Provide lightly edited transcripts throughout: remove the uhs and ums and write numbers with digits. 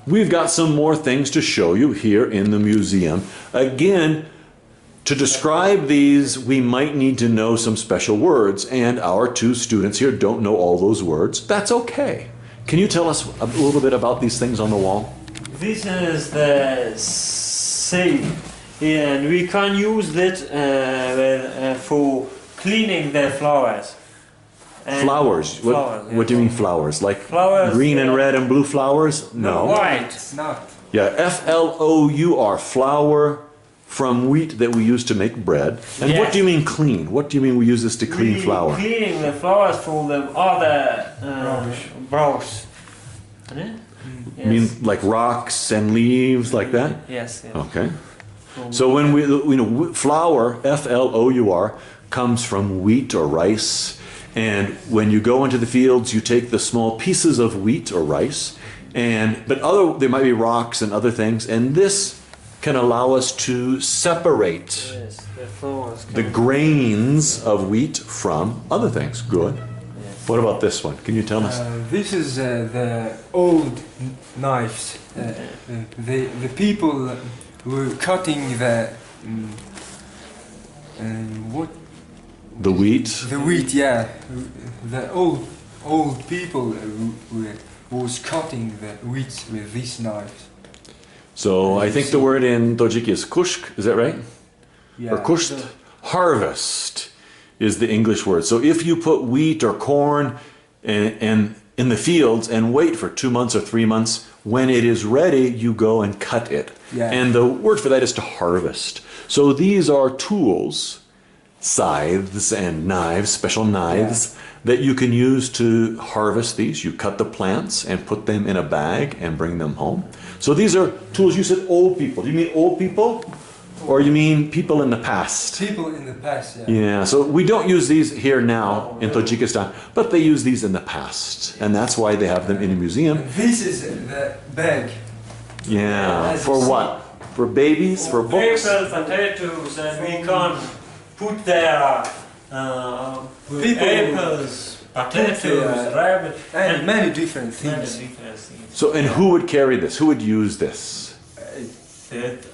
we've got some more things to show you here in the museum. Again, to describe these, we might need to know some special words, and our two students here don't know all those words. That's okay. Can you tell us a little bit about these things on the wall? This is the sieve, and we can use it for cleaning the flowers. Flowers? Flowers, What do you mean flowers? Like flowers, green and red and blue flowers? No. White. It's not. Yeah, F-L-O-U-R, flour from wheat that we use to make bread. And what Yes. do you mean clean? What do you mean we use this to clean flour? Cleaning the flowers for the other browse. You mean like rocks and leaves like that? Yes. Yes. Okay. So when flour, F-L-O-U-R, comes from wheat or rice. And when you go into the fields, you take the small pieces of wheat or rice, but there might be rocks and other things, and this can allow us to separate Yes, the flowers. the grains of wheat from other things. Good. Yes. What about this one? Can you tell us? This is the old knives. The people were cutting the what? The wheat. The wheat, yeah. The old people was cutting the wheat with these knives. So I think the word in Tojik is kushk, is that right? Yeah. Or kusht. Harvest is the English word. So if you put wheat or corn and in the fields and wait for 2 months or 3 months, when it is ready, you go and cut it. Yeah. And the word for that is to harvest. So these are tools, scythes and knives, special knives, that you can use to harvest these. You cut the plants and put them in a bag and bring them home. So these are tools. You said old people. Do you mean old people? Or you mean people in the past? People in the past, yeah. Yeah, so we don't use these here now in Tajikistan, but they use these in the past. And that's why they have them in a museum. This is the bag. Yeah, for what? For babies? For books? Paper, potatoes, and we can put there apples, potatoes, rabbit, and many different things. So, and who would carry this? Who would use this?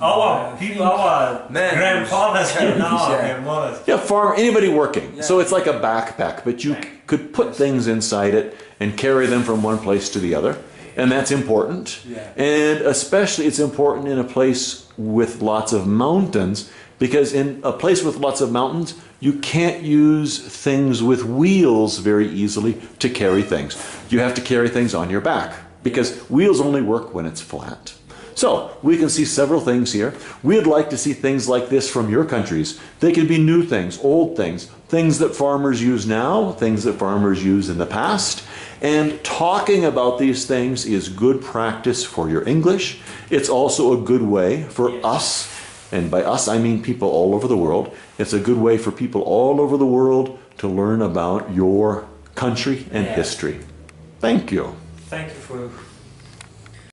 Our people, our Men grandfathers, carry now, these, yeah. grandmothers. Yeah, anybody working. Yeah. So it's like a backpack, but you could put things inside it and carry them from one place to the other. And that's important. Yeah. And especially it's important in a place with lots of mountains, because in a place with lots of mountains, you can't use things with wheels very easily to carry things. You have to carry things on your back, because wheels only work when it's flat. So we can see several things here. We'd like to see things like this from your countries. They can be new things, old things, things that farmers use now, things that farmers use in the past. And talking about these things is good practice for your English. It's also a good way for us, and by us I mean people all over the world. It's a good way for people all over the world to learn about your country and history. Thank you. Thank you for